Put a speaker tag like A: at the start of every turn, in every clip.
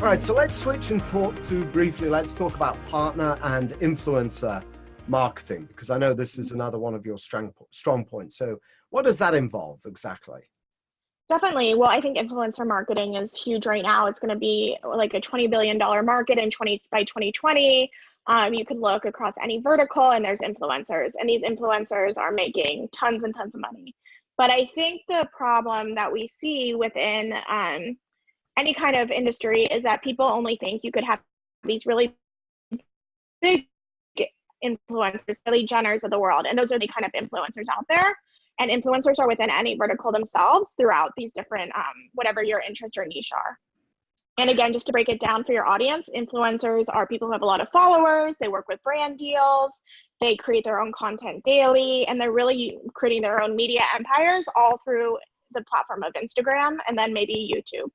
A: All right, so let's switch and let's talk about partner and influencer marketing, because I know this is another one of your strong points. So what does that involve exactly?
B: Definitely. Well, I think influencer marketing is huge right now. It's going to be like a $20 billion market by 2020. You could look across any vertical and there's influencers, and these influencers are making tons and tons of money. But I think the problem that we see within any kind of industry is that people only think you could have these really big influencers, Kylie Jenners of the world, and those are the kind of influencers out there. And influencers are within any vertical themselves throughout these different, whatever your interest or niche are. And again, just to break it down for your audience, influencers are people who have a lot of followers, they work with brand deals, they create their own content daily, and they're really creating their own media empires all through the platform of Instagram and then maybe YouTube.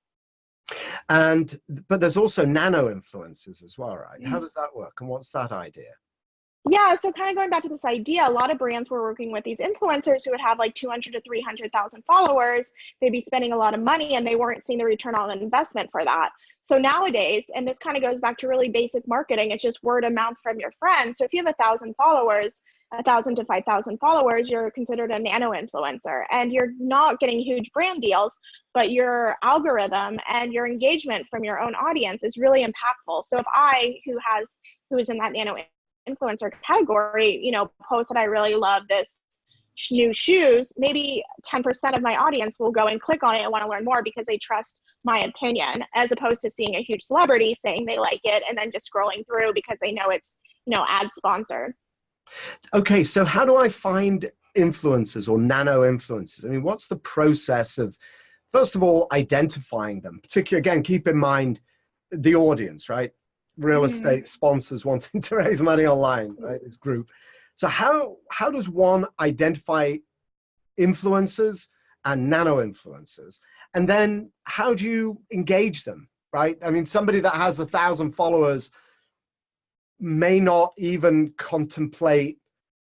A: But there's also nano influencers as well, right? How does that work, and what's that idea?
B: Yeah, so kind of going back to this idea, a lot of brands were working with these influencers who would have like 200 to 300,000 followers. They'd be spending a lot of money and they weren't seeing the return on investment for that. So nowadays, and this kind of goes back to really basic marketing, it's just word of mouth from your friends. So if you have 1,000 followers, 1,000 to 5,000 followers, you're considered a nano influencer, and you're not getting huge brand deals, but your algorithm and your engagement from your own audience is really impactful. So if I, who is in that nano influencer category, post that I really love this new shoes, maybe 10% of my audience will go and click on it and want to learn more because they trust my opinion, as opposed to seeing a huge celebrity saying they like it and then just scrolling through because they know it's, ad sponsored.
A: Okay, so how do I find influencers or nano influencers? I mean, what's the process of, first of all, identifying them? Particularly, again, keep in mind the audience, right? Real estate sponsors wanting to raise money online, right? This group. So how does one identify influencers and nano influencers? And then how do you engage them, right? I mean, somebody that has 1,000 followers may not even contemplate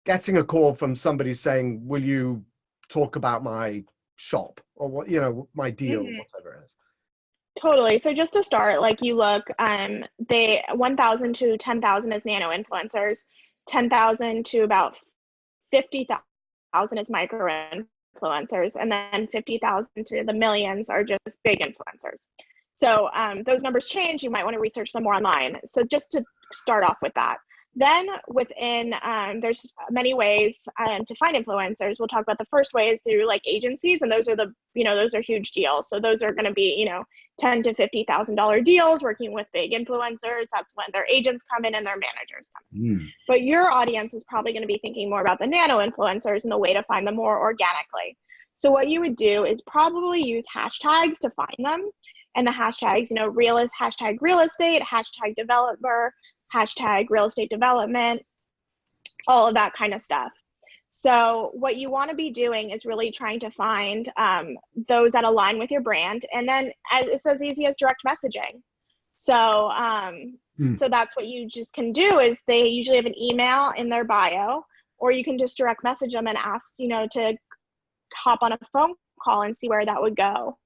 A: getting a call from somebody saying, will you talk about my shop or what, my deal, whatever it is.
B: Totally. So just to start, like you look, 1,000 to 10,000 is nano influencers, 10,000 to about 50,000 is micro influencers, and then 50,000 to the millions are just big influencers. So those numbers change. You might want to research them more online. So just to start off with that. Then within, there's many ways to find influencers. We'll talk about the first way is through like agencies, and those are those are huge deals. So those are going to be, $10,000 to $50,000 deals working with big influencers. That's when their agents come in and their managers come in. But your audience is probably going to be thinking more about the nano influencers and the way to find them more organically. So what you would do is probably use hashtags to find them. And the hashtags, hashtag real estate, hashtag developer, hashtag real estate development, all of that kind of stuff. So what you want to be doing is really trying to find those that align with your brand. And then it's as easy as direct messaging. So so that's what you just can do is they usually have an email in their bio, or you can just direct message them and ask, to hop on a phone call and see where that would go.